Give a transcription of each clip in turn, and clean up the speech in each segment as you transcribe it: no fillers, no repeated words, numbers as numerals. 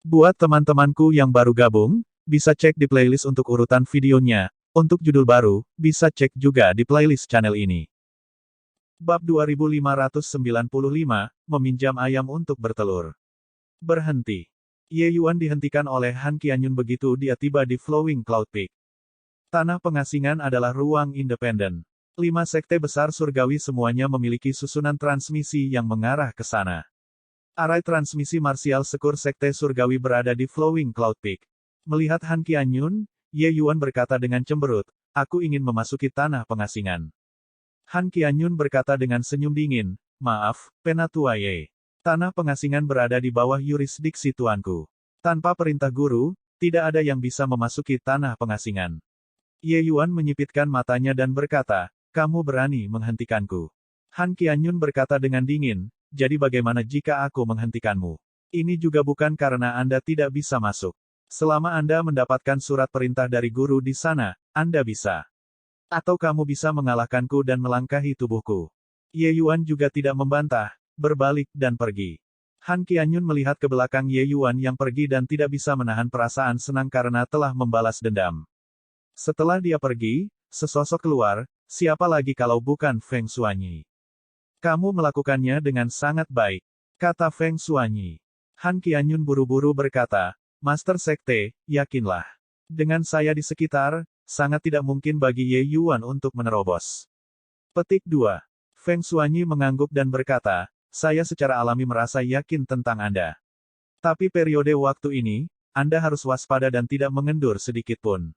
Buat teman-temanku yang baru gabung, bisa cek di playlist untuk urutan videonya. Untuk judul baru, bisa cek juga di playlist channel ini. Bab 2595, Meminjam Ayam untuk Bertelur. Berhenti. Ye Yuan dihentikan oleh Han Qianyun begitu dia tiba di Flowing Cloud Peak. Tanah pengasingan adalah ruang independen. 5 sekte besar surgawi semuanya memiliki susunan transmisi yang mengarah ke sana. Arai transmisi marsial Sekur Sekte Surgawi berada di Flowing Cloud Peak. Melihat Han Qianyun, Ye Yuan berkata dengan cemberut, "Aku ingin memasuki tanah pengasingan." Han Qianyun berkata dengan senyum dingin, "Maaf, Penatua Ye. Tanah pengasingan berada di bawah yurisdiksi tuanku. Tanpa perintah guru, tidak ada yang bisa memasuki tanah pengasingan." Ye Yuan menyipitkan matanya dan berkata, "Kamu berani menghentikanku." Han Qianyun berkata dengan dingin, "Jadi bagaimana jika aku menghentikanmu? Ini juga bukan karena Anda tidak bisa masuk. Selama Anda mendapatkan surat perintah dari guru di sana, Anda bisa. Atau kamu bisa mengalahkanku dan melangkahi tubuhku." Ye Yuan juga tidak membantah, berbalik dan pergi. Han Qianyun melihat ke belakang Ye Yuan yang pergi dan tidak bisa menahan perasaan senang karena telah membalas dendam. Setelah dia pergi, sesosok keluar, siapa lagi kalau bukan Feng Xuanyi. "Kamu melakukannya dengan sangat baik," kata Feng Xuanyi. Han Qianyun buru-buru berkata, "Master Sekte, yakinlah. Dengan saya di sekitar, sangat tidak mungkin bagi Ye Yuan untuk menerobos." Petik 2. Feng Xuanyi mengangguk dan berkata, "Saya secara alami merasa yakin tentang Anda. Tapi periode waktu ini, Anda harus waspada dan tidak mengendur sedikit pun.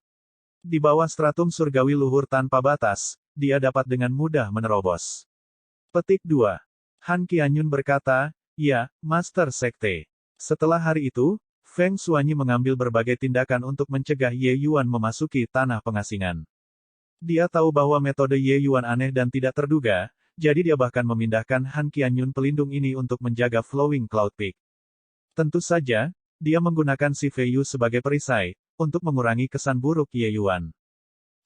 Di bawah stratum surgawi luhur tanpa batas, dia dapat dengan mudah menerobos." Petik 2. Han Qianyun berkata, "Ya, Master Sekte." Setelah hari itu, Feng Xuanyi mengambil berbagai tindakan untuk mencegah Ye Yuan memasuki tanah pengasingan. Dia tahu bahwa metode Ye Yuan aneh dan tidak terduga, jadi dia bahkan memindahkan Han Qianyun pelindung ini untuk menjaga Flowing Cloud Peak. Tentu saja, dia menggunakan Si Feiyu sebagai perisai, untuk mengurangi kesan buruk Ye Yuan.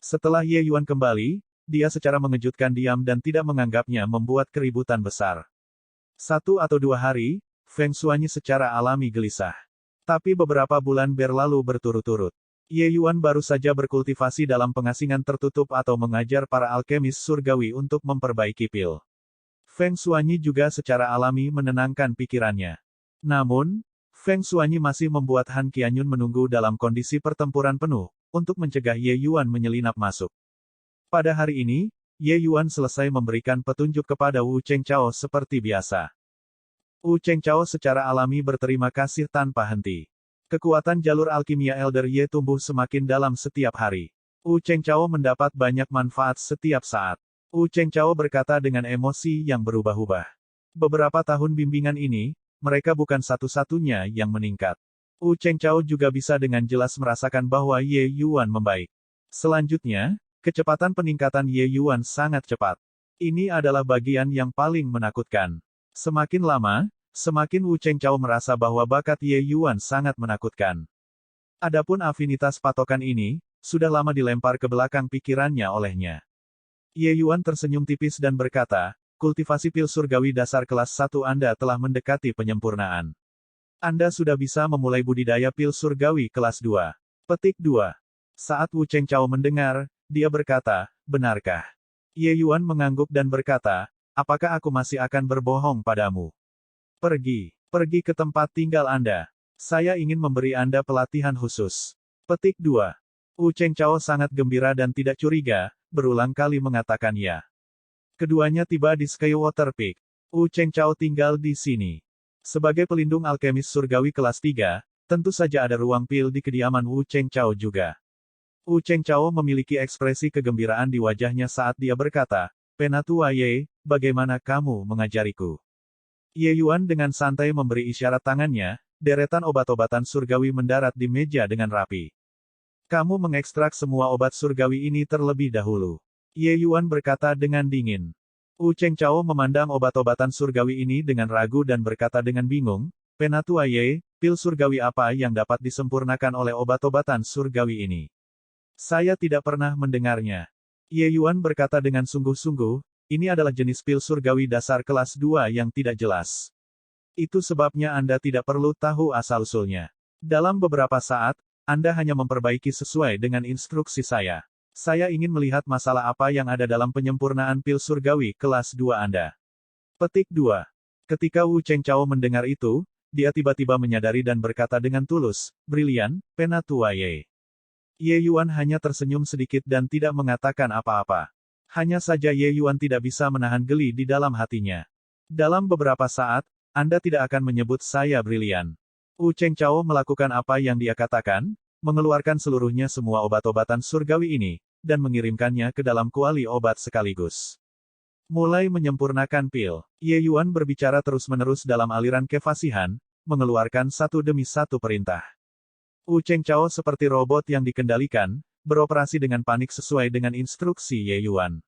Setelah Ye Yuan kembali, dia secara mengejutkan diam dan tidak menganggapnya membuat keributan besar. 1 atau 2 hari, Feng Xuanyi secara alami gelisah. Tapi beberapa bulan berlalu berturut-turut. Ye Yuan baru saja berkultivasi dalam pengasingan tertutup atau mengajar para alkemis surgawi untuk memperbaiki pil. Feng Xuanyi juga secara alami menenangkan pikirannya. Namun, Feng Xuanyi masih membuat Han Qianyun menunggu dalam kondisi pertempuran penuh, untuk mencegah Ye Yuan menyelinap masuk. Pada hari ini, Ye Yuan selesai memberikan petunjuk kepada Wu Chengchao seperti biasa. Wu Chengchao secara alami berterima kasih tanpa henti. Kekuatan jalur alkimia Elder Ye tumbuh semakin dalam setiap hari. Wu Chengchao mendapat banyak manfaat setiap saat. Wu Chengchao berkata dengan emosi yang berubah-ubah. Beberapa tahun bimbingan ini, mereka bukan satu-satunya yang meningkat. Wu Chengchao juga bisa dengan jelas merasakan bahwa Ye Yuan membaik. Selanjutnya, kecepatan peningkatan Ye Yuan sangat cepat. Ini adalah bagian yang paling menakutkan. Semakin lama, semakin Wu Chengchao merasa bahwa bakat Ye Yuan sangat menakutkan. Adapun afinitas patokan ini, sudah lama dilempar ke belakang pikirannya olehnya. Ye Yuan tersenyum tipis dan berkata, "Kultivasi pil surgawi dasar kelas 1 Anda telah mendekati penyempurnaan. Anda sudah bisa memulai budidaya pil surgawi kelas 2. Petik 2. Saat Wu Chengchao mendengar, dia berkata, "Benarkah?" Ye Yuan mengangguk dan berkata, "Apakah aku masih akan berbohong padamu? Pergi ke tempat tinggal Anda. Saya ingin memberi Anda pelatihan khusus." Petik 2. Wu Chengchao sangat gembira dan tidak curiga, berulang kali mengatakan ya. Keduanya tiba di Skywater Peak. Wu Chengchao tinggal di sini. Sebagai pelindung alkemis surgawi kelas 3, tentu saja ada ruang pil di kediaman Wu Chengchao juga. Wu Chengchao memiliki ekspresi kegembiraan di wajahnya saat dia berkata, "Penatua Ye, bagaimana kamu mengajariku?" Ye Yuan dengan santai memberi isyarat tangannya, deretan obat-obatan surgawi mendarat di meja dengan rapi. "Kamu mengekstrak semua obat surgawi ini terlebih dahulu." Ye Yuan berkata dengan dingin. Wu Chengchao memandang obat-obatan surgawi ini dengan ragu dan berkata dengan bingung, "Penatua Ye, pil surgawi apa yang dapat disempurnakan oleh obat-obatan surgawi ini? Saya tidak pernah mendengarnya." Ye Yuan berkata dengan sungguh-sungguh, "Ini adalah jenis pil surgawi dasar kelas 2 yang tidak jelas. Itu sebabnya Anda tidak perlu tahu asal-usulnya. Dalam beberapa saat, Anda hanya memperbaiki sesuai dengan instruksi saya. Saya ingin melihat masalah apa yang ada dalam penyempurnaan pil surgawi kelas 2 Anda. Petik 2. Ketika Wu Chengchao mendengar itu, dia tiba-tiba menyadari dan berkata dengan tulus, "Brilian, Penatua Ye." Ye Yuan hanya tersenyum sedikit dan tidak mengatakan apa-apa. Hanya saja Ye Yuan tidak bisa menahan geli di dalam hatinya. Dalam beberapa saat, Anda tidak akan menyebut saya brilian. Wu Chengchao melakukan apa yang dia katakan, mengeluarkan seluruhnya semua obat-obatan surgawi ini, dan mengirimkannya ke dalam kuali obat sekaligus. Mulai menyempurnakan pil, Ye Yuan berbicara terus-menerus dalam aliran kefasihan, mengeluarkan satu demi satu perintah. Wu Chengchao seperti robot yang dikendalikan, beroperasi dengan panik sesuai dengan instruksi Ye Yuan.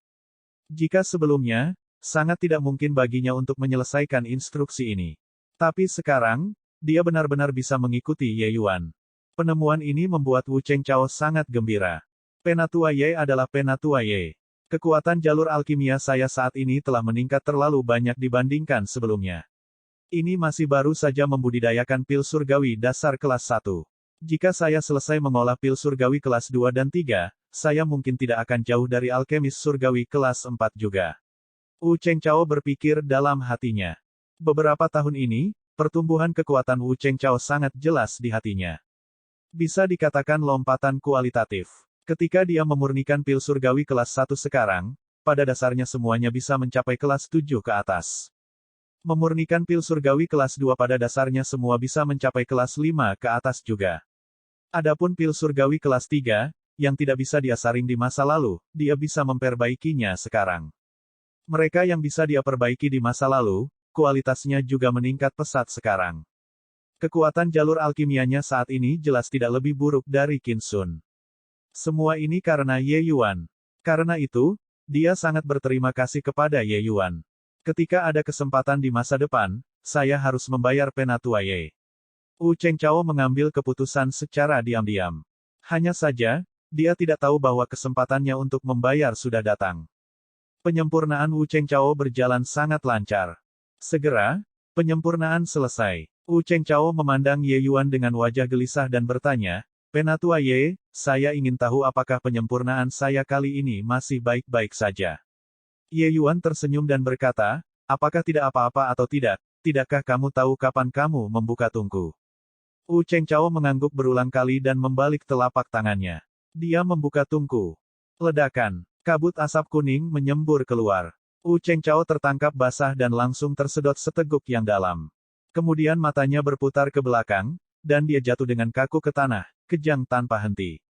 Jika sebelumnya, sangat tidak mungkin baginya untuk menyelesaikan instruksi ini. Tapi sekarang, dia benar-benar bisa mengikuti Ye Yuan. Penemuan ini membuat Wu Chengchao sangat gembira. Penatua Ye adalah Penatua Ye. Kekuatan jalur alkimia saya saat ini telah meningkat terlalu banyak dibandingkan sebelumnya. Ini masih baru saja membudidayakan pil surgawi dasar kelas 1. Jika saya selesai mengolah pil surgawi kelas 2 dan 3, saya mungkin tidak akan jauh dari alkemis surgawi kelas 4 juga. Wu Chengchao berpikir dalam hatinya. Beberapa tahun ini, pertumbuhan kekuatan Wu Chengchao sangat jelas di hatinya. Bisa dikatakan lompatan kualitatif. Ketika dia memurnikan pil surgawi kelas 1 sekarang, pada dasarnya semuanya bisa mencapai kelas 7 ke atas. Memurnikan pil surgawi kelas 2 pada dasarnya semua bisa mencapai kelas 5 ke atas juga. Adapun pil surgawi kelas 3, yang tidak bisa dia saring di masa lalu, dia bisa memperbaikinya sekarang. Mereka yang bisa dia perbaiki di masa lalu, kualitasnya juga meningkat pesat sekarang. Kekuatan jalur alkimianya saat ini jelas tidak lebih buruk dari Qin Sun. Semua ini karena Ye Yuan. Karena itu, dia sangat berterima kasih kepada Ye Yuan. Ketika ada kesempatan di masa depan, saya harus membayar Penatua Ye. Wu Chengchao mengambil keputusan secara diam-diam. Hanya saja, dia tidak tahu bahwa kesempatannya untuk membayar sudah datang. Penyempurnaan Wu Chengchao berjalan sangat lancar. Segera, penyempurnaan selesai. Wu Chengchao memandang Ye Yuan dengan wajah gelisah dan bertanya, "Penatua Ye, saya ingin tahu apakah penyempurnaan saya kali ini masih baik-baik saja." Ye Yuan tersenyum dan berkata, "Apakah tidak apa-apa atau tidak, tidakkah kamu tahu kapan kamu membuka tungku?" Wu Chengchao mengangguk berulang kali dan membalik telapak tangannya. Dia membuka tungku. Ledakan. Kabut asap kuning menyembur keluar. Wu Chengchao tertangkap basah dan langsung tersedot seteguk yang dalam. Kemudian matanya berputar ke belakang, dan dia jatuh dengan kaku ke tanah, kejang tanpa henti.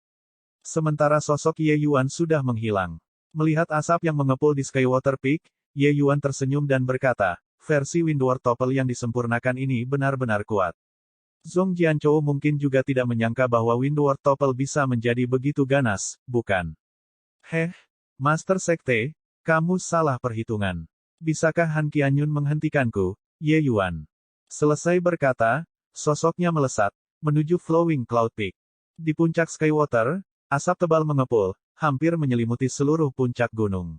Sementara sosok Ye Yuan sudah menghilang. Melihat asap yang mengepul di Skywater Peak, Ye Yuan tersenyum dan berkata, "Versi Windward Topple yang disempurnakan ini benar-benar kuat." Zhong Jianchou mungkin juga tidak menyangka bahwa Windward Topple bisa menjadi begitu ganas, bukan? "Heh, Master Sekte, kamu salah perhitungan. Bisakah Han Qianyun menghentikanku, Ye Yuan?" Selesai berkata, sosoknya melesat, menuju Flowing Cloud Peak. Di puncak Skywater, asap tebal mengepul, hampir menyelimuti seluruh puncak gunung.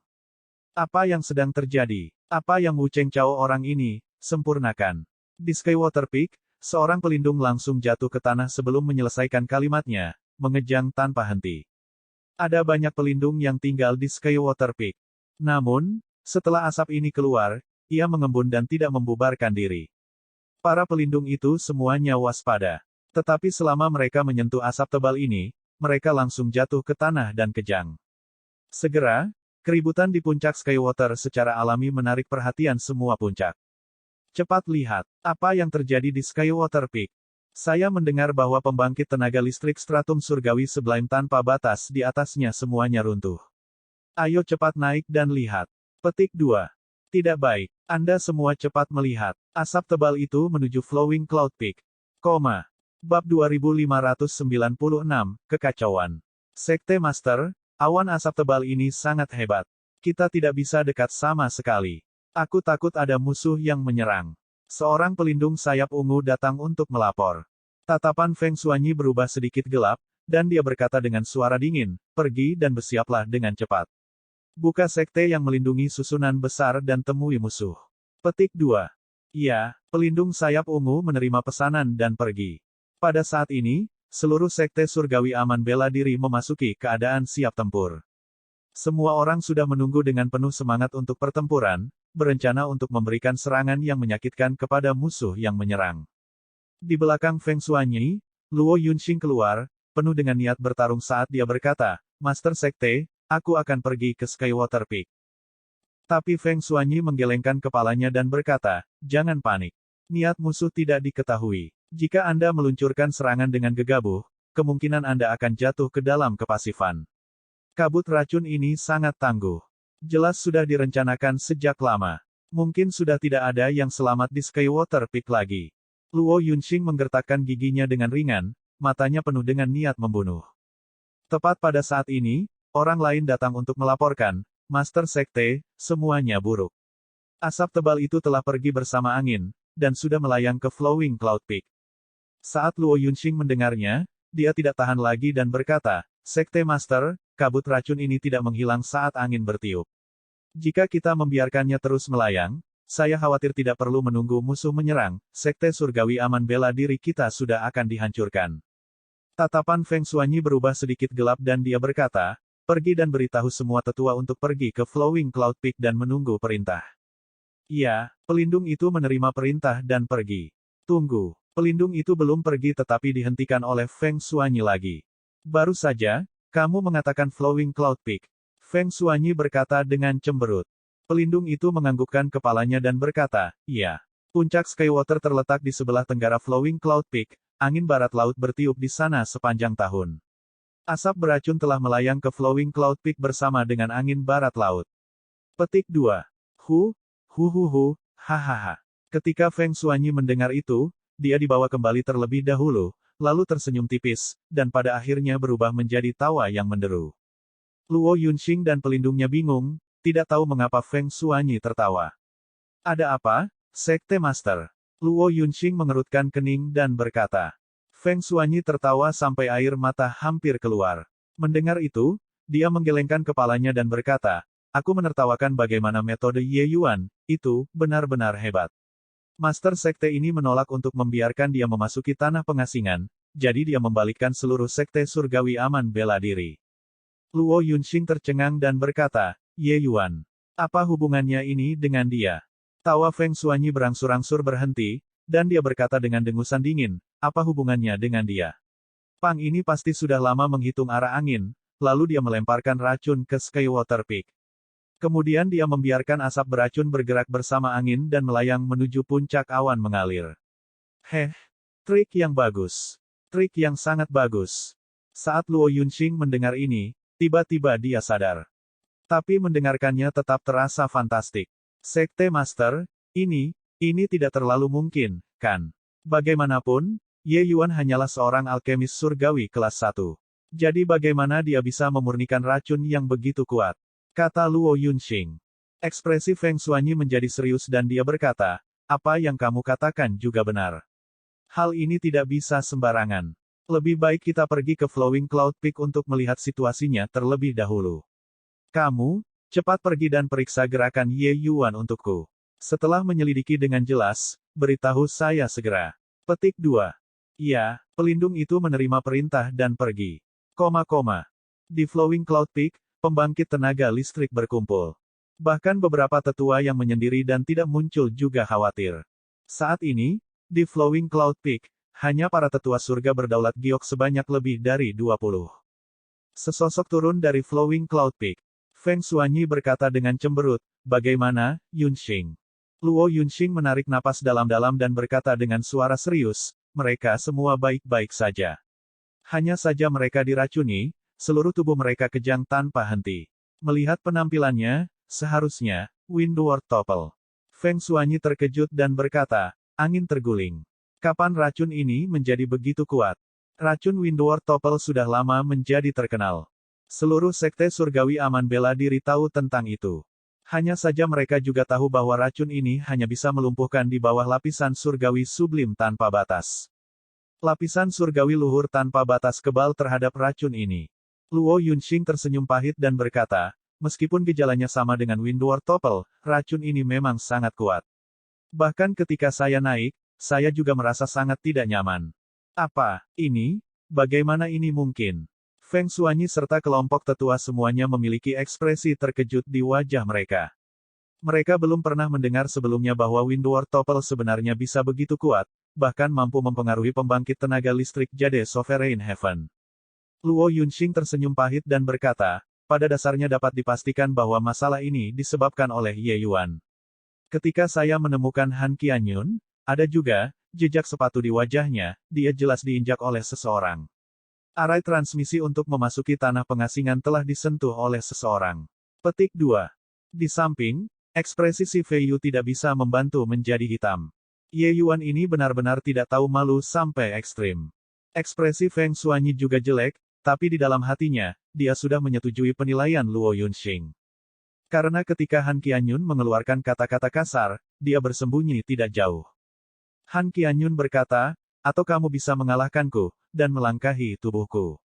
Apa yang sedang terjadi? Apa yang Wu Chengchao orang ini sempurnakan? Di Skywater Peak, seorang pelindung langsung jatuh ke tanah sebelum menyelesaikan kalimatnya, mengejang tanpa henti. Ada banyak pelindung yang tinggal di Skywater Peak. Namun, setelah asap ini keluar, ia mengembun dan tidak membubarkan diri. Para pelindung itu semuanya waspada. Tetapi selama mereka menyentuh asap tebal ini, mereka langsung jatuh ke tanah dan kejang. Segera, keributan di puncak Skywater secara alami menarik perhatian semua puncak. Cepat lihat, apa yang terjadi di Skywater Peak. Saya mendengar bahwa pembangkit tenaga listrik stratum surgawi Sublime tanpa batas di atasnya semuanya runtuh. Ayo cepat naik dan lihat. Petik 2. Tidak baik. Anda semua cepat melihat. Asap tebal itu menuju Flowing Cloud Peak. Bab 2596, Kekacauan. Sekte Master, awan asap tebal ini sangat hebat. Kita tidak bisa dekat sama sekali. Aku takut ada musuh yang menyerang. Seorang pelindung sayap ungu datang untuk melapor. Tatapan Feng Xuanyi berubah sedikit gelap, dan dia berkata dengan suara dingin, "Pergi dan bersiaplah dengan cepat. Buka sekte yang melindungi susunan besar dan temui musuh." Petik 2. Iya, pelindung sayap ungu menerima pesanan dan pergi. Pada saat ini, seluruh sekte surgawi aman bela diri memasuki keadaan siap tempur. Semua orang sudah menunggu dengan penuh semangat untuk pertempuran, berencana untuk memberikan serangan yang menyakitkan kepada musuh yang menyerang. Di belakang Feng Xuanyi, Luo Yunxing keluar, penuh dengan niat bertarung saat dia berkata, Master Sekte, aku akan pergi ke Skywater Peak. Tapi Feng Xuanyi menggelengkan kepalanya dan berkata, jangan panik. Niat musuh tidak diketahui. Jika Anda meluncurkan serangan dengan gegabah, kemungkinan Anda akan jatuh ke dalam kepasifan. Kabut racun ini sangat tangguh. Jelas sudah direncanakan sejak lama. Mungkin sudah tidak ada yang selamat di Skywater Peak lagi. Luo Yunxing menggertakkan giginya dengan ringan, matanya penuh dengan niat membunuh. Tepat pada saat ini, orang lain datang untuk melaporkan, Master Sekte, semuanya buruk. Asap tebal itu telah pergi bersama angin, dan sudah melayang ke Flowing Cloud Peak. Saat Luo Yunxing mendengarnya, dia tidak tahan lagi dan berkata, Sekte Master, kabut racun ini tidak menghilang saat angin bertiup. Jika kita membiarkannya terus melayang, saya khawatir tidak perlu menunggu musuh menyerang, Sekte Surgawi aman bela diri kita sudah akan dihancurkan. Tatapan Feng Xuanyi berubah sedikit gelap dan dia berkata, pergi dan beritahu semua tetua untuk pergi ke Flowing Cloud Peak dan menunggu perintah. Iya, pelindung itu menerima perintah dan pergi. Tunggu. Pelindung itu belum pergi tetapi dihentikan oleh Feng Xuanyi lagi. Baru saja, kamu mengatakan Flowing Cloud Peak. Feng Xuanyi berkata dengan cemberut. Pelindung itu menganggukkan kepalanya dan berkata, iya. Puncak Skywater terletak di sebelah tenggara Flowing Cloud Peak, angin barat laut bertiup di sana sepanjang tahun. Asap beracun telah melayang ke Flowing Cloud Peak bersama dengan angin barat laut. Petik 2. Hahaha. Ketika Feng Xuanyi mendengar itu, dia dibawa kembali terlebih dahulu, lalu tersenyum tipis, dan pada akhirnya berubah menjadi tawa yang menderu. Luo Yunxing dan pelindungnya bingung, tidak tahu mengapa Feng Xuanyi tertawa. Ada apa, Sekte Master? Luo Yunxing mengerutkan kening dan berkata. Feng Xuanyi tertawa sampai air mata hampir keluar. Mendengar itu, dia menggelengkan kepalanya dan berkata, aku menertawakan bagaimana metode Ye Yuan, itu, benar-benar hebat. Master Sekte ini menolak untuk membiarkan dia memasuki tanah pengasingan, jadi dia membalikkan seluruh Sekte Surgawi aman bela diri. Luo Yunxing tercengang dan berkata, Ye Yuan. Apa hubungannya ini dengan dia? Tawa Feng Xuanyi berangsur-angsur berhenti, dan dia berkata dengan dengusan dingin, apa hubungannya dengan dia? Pang ini pasti sudah lama menghitung arah angin, lalu dia melemparkan racun ke Skywater Peak. Kemudian dia membiarkan asap beracun bergerak bersama angin dan melayang menuju puncak awan mengalir. Trik yang bagus. Trik yang sangat bagus. Saat Luo Yunxing mendengar ini, tiba-tiba dia sadar. Tapi mendengarkannya tetap terasa fantastik. Sekte Master, ini tidak terlalu mungkin, kan? Bagaimanapun, Ye Yuan hanyalah seorang alkemis surgawi kelas 1. Jadi bagaimana dia bisa memurnikan racun yang begitu kuat? Kata Luo Yunxing. Ekspresi Feng Xuanyi menjadi serius dan dia berkata, apa yang kamu katakan juga benar. Hal ini tidak bisa sembarangan. Lebih baik kita pergi ke Flowing Cloud Peak untuk melihat situasinya terlebih dahulu. Kamu, cepat pergi dan periksa gerakan Ye Yuan untukku. Setelah menyelidiki dengan jelas, beritahu saya segera. Petik 2. Iya, pelindung itu menerima perintah dan pergi. Di Flowing Cloud Peak, pembangkit tenaga listrik berkumpul. Bahkan beberapa tetua yang menyendiri dan tidak muncul juga khawatir. Saat ini, di Flowing Cloud Peak, hanya para tetua surga berdaulat giok sebanyak lebih dari 20. Sesosok turun dari Flowing Cloud Peak. Feng Xuanyi berkata dengan cemberut, bagaimana, Yunxing? Luo Yunxing menarik napas dalam-dalam dan berkata dengan suara serius, mereka semua baik-baik saja. Hanya saja mereka diracuni, seluruh tubuh mereka kejang tanpa henti. Melihat penampilannya, seharusnya, Windward topel. Feng Xuanyi terkejut dan berkata, angin terguling. Kapan racun ini menjadi begitu kuat? Racun Windward topel sudah lama menjadi terkenal. Seluruh sekte surgawi aman bela diri tahu tentang itu. Hanya saja mereka juga tahu bahwa racun ini hanya bisa melumpuhkan di bawah lapisan surgawi sublim tanpa batas. Lapisan surgawi luhur tanpa batas kebal terhadap racun ini. Luo Yunxing tersenyum pahit dan berkata, meskipun gejalanya sama dengan Windward topel, racun ini memang sangat kuat. Bahkan ketika saya naik, saya juga merasa sangat tidak nyaman. Apa ini? Bagaimana ini mungkin? Feng Xuanyi serta kelompok tetua semuanya memiliki ekspresi terkejut di wajah mereka. Mereka belum pernah mendengar sebelumnya bahwa Windward Topple sebenarnya bisa begitu kuat, bahkan mampu mempengaruhi pembangkit tenaga listrik Jade Sovereign Heaven. Luo Yunxing tersenyum pahit dan berkata, pada dasarnya dapat dipastikan bahwa masalah ini disebabkan oleh Ye Yuan. Ketika saya menemukan Han Qianyun, ada juga jejak sepatu di wajahnya, dia jelas diinjak oleh seseorang. Arai transmisi untuk memasuki tanah pengasingan telah disentuh oleh seseorang. Petik 2. Di samping, ekspresi si Fei Yu tidak bisa membantu menjadi hitam. Ye Yuan ini benar-benar tidak tahu malu sampai ekstrim. Ekspresi Feng Xuanyi juga jelek, tapi di dalam hatinya, dia sudah menyetujui penilaian Luo Yunxing. Karena ketika Han Qianyun mengeluarkan kata-kata kasar, dia bersembunyi tidak jauh. Han Qianyun berkata, atau kamu bisa mengalahkanku, dan melangkahi tubuhku.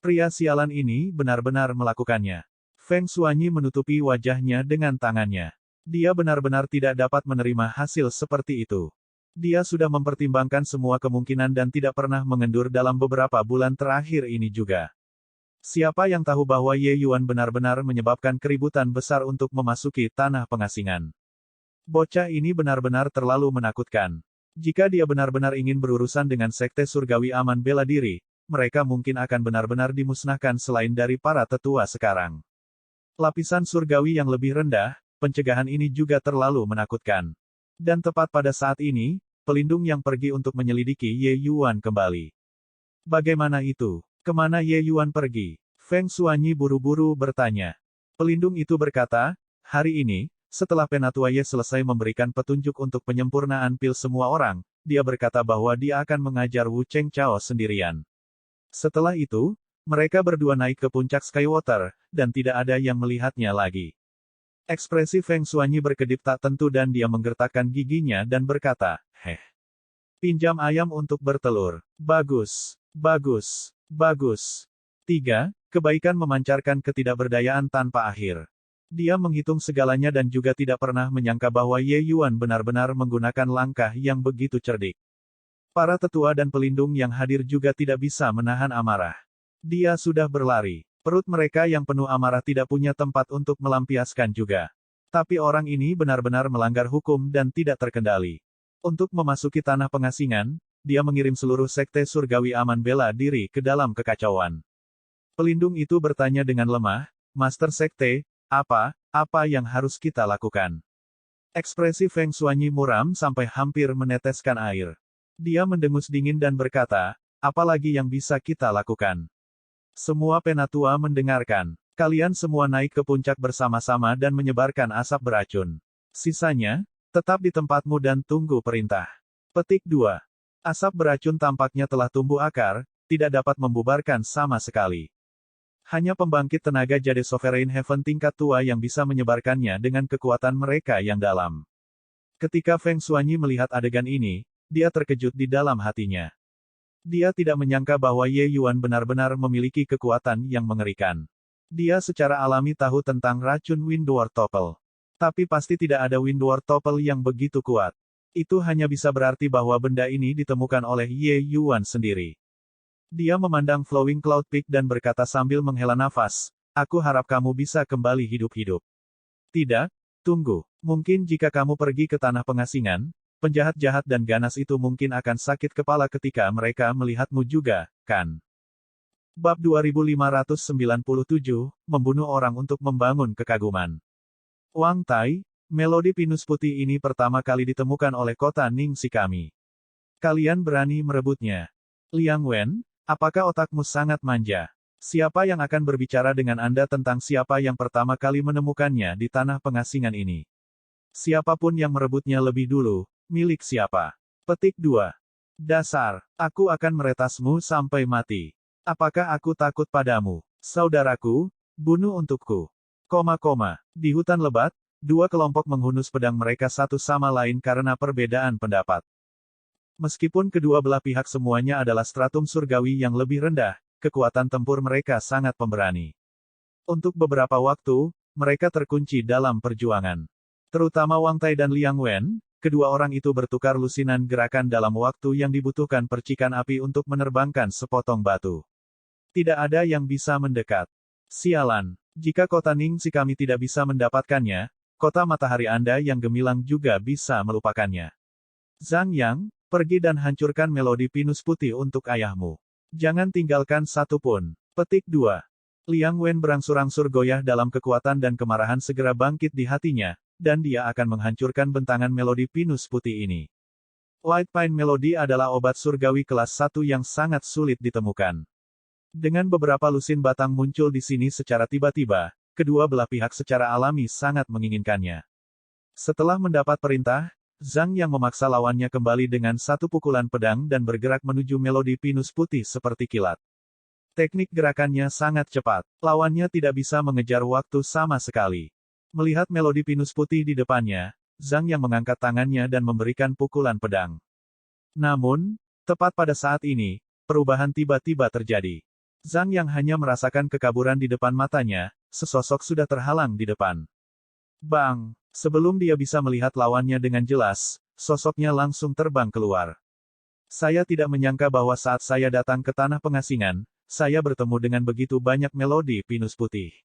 Pria sialan ini benar-benar melakukannya. Feng Xuanyi menutupi wajahnya dengan tangannya. Dia benar-benar tidak dapat menerima hasil seperti itu. Dia sudah mempertimbangkan semua kemungkinan dan tidak pernah mengendur dalam beberapa bulan terakhir ini juga. Siapa yang tahu bahwa Ye Yuan benar-benar menyebabkan keributan besar untuk memasuki tanah pengasingan. Bocah ini benar-benar terlalu menakutkan. Jika dia benar-benar ingin berurusan dengan Sekte Surgawi Aman Bela Diri, mereka mungkin akan benar-benar dimusnahkan selain dari para tetua sekarang. Lapisan surgawi yang lebih rendah, pencegahan ini juga terlalu menakutkan. Dan tepat pada saat ini, pelindung yang pergi untuk menyelidiki Ye Yuan kembali. Bagaimana itu? Kemana Ye Yuan pergi? Feng Xuanyi buru-buru bertanya. Pelindung itu berkata, hari ini, setelah Penatua Ye selesai memberikan petunjuk untuk penyempurnaan pil semua orang, dia berkata bahwa dia akan mengajar Wu Cheng Chao sendirian. Setelah itu, mereka berdua naik ke puncak Skywater, dan tidak ada yang melihatnya lagi. Ekspresi Feng Xuanyi berkedip tak tentu dan dia menggertakkan giginya dan berkata, pinjam ayam untuk bertelur. Bagus, bagus, bagus. 3. Kebaikan memancarkan ketidakberdayaan tanpa akhir. Dia menghitung segalanya dan juga tidak pernah menyangka bahwa Ye Yuan benar-benar menggunakan langkah yang begitu cerdik. Para tetua dan pelindung yang hadir juga tidak bisa menahan amarah. Dia sudah berlari. Perut mereka yang penuh amarah tidak punya tempat untuk melampiaskan juga. Tapi orang ini benar-benar melanggar hukum dan tidak terkendali. Untuk memasuki tanah pengasingan, dia mengirim seluruh Sekte Surgawi Aman Bela Diri ke dalam kekacauan. Pelindung itu bertanya dengan lemah, Master Sekte, apa yang harus kita lakukan? Ekspresi Feng Xuanyi muram sampai hampir meneteskan air. Dia mendengus dingin dan berkata, apalagi yang bisa kita lakukan? Semua penatua mendengarkan. Kalian semua naik ke puncak bersama-sama dan menyebarkan asap beracun. Sisanya, tetap di tempatmu dan tunggu perintah. Petik 2. Asap beracun tampaknya telah tumbuh akar, tidak dapat membubarkan sama sekali. Hanya pembangkit tenaga Jade Sovereign Heaven tingkat tua yang bisa menyebarkannya dengan kekuatan mereka yang dalam. Ketika Feng Xuanyi melihat adegan ini, dia terkejut di dalam hatinya. Dia tidak menyangka bahwa Ye Yuan benar-benar memiliki kekuatan yang mengerikan. Dia secara alami tahu tentang racun Windward Topple. Tapi pasti tidak ada Windward Topple yang begitu kuat. Itu hanya bisa berarti bahwa benda ini ditemukan oleh Ye Yuan sendiri. Dia memandang Flowing Cloud Peak dan berkata sambil menghela nafas, aku harap kamu bisa kembali hidup-hidup. Tidak, tunggu. Mungkin jika kamu pergi ke tanah pengasingan, penjahat jahat dan ganas itu mungkin akan sakit kepala ketika mereka melihatmu juga, kan? Bab 2597, Membunuh Orang untuk Membangun Kekaguman. Wang Tai, melodi pinus putih ini pertama kali ditemukan oleh kota Ningxi kami. Kalian berani merebutnya. Liang Wen, apakah otakmu sangat manja? Siapa yang akan berbicara dengan Anda tentang siapa yang pertama kali menemukannya di tanah pengasingan ini? Siapapun yang merebutnya lebih dulu, milik siapa? Petik 2. Dasar, aku akan meretasmu sampai mati. Apakah aku takut padamu? Saudaraku, bunuh untukku. Di hutan lebat, dua kelompok menghunus pedang mereka satu sama lain karena perbedaan pendapat. Meskipun kedua belah pihak semuanya adalah stratum surgawi yang lebih rendah, kekuatan tempur mereka sangat pemberani. Untuk beberapa waktu, mereka terkunci dalam perjuangan. Terutama Wang Tai dan Liang Wen, kedua orang itu bertukar lusinan gerakan dalam waktu yang dibutuhkan percikan api untuk menerbangkan sepotong batu. Tidak ada yang bisa mendekat. Sialan. Jika kota Ningxi kami tidak bisa mendapatkannya, kota matahari Anda yang gemilang juga bisa melupakannya. Zhang Yang, pergi dan hancurkan melodi pinus putih untuk ayahmu. Jangan tinggalkan satu pun. Petik 2. Liang Wen berangsur-angsur goyah dalam kekuatan dan kemarahan segera bangkit di hatinya, dan dia akan menghancurkan bentangan melodi pinus putih ini. Light Pine Melody adalah obat surgawi kelas 1 yang sangat sulit ditemukan. Dengan beberapa lusin batang muncul di sini secara tiba-tiba, kedua belah pihak secara alami sangat menginginkannya. Setelah mendapat perintah, Zhang Yang memaksa lawannya kembali dengan satu pukulan pedang dan bergerak menuju melodi pinus putih seperti kilat. Teknik gerakannya sangat cepat. Lawannya tidak bisa mengejar waktu sama sekali. Melihat melodi pinus putih di depannya, Zhang Yang mengangkat tangannya dan memberikan pukulan pedang. Namun, tepat pada saat ini, perubahan tiba-tiba terjadi. Zhang Yang hanya merasakan kekaburan di depan matanya, sesosok sudah terhalang di depan. Bang! Sebelum dia bisa melihat lawannya dengan jelas, sosoknya langsung terbang keluar. Saya tidak menyangka bahwa saat saya datang ke tanah pengasingan, saya bertemu dengan begitu banyak melodi pinus putih.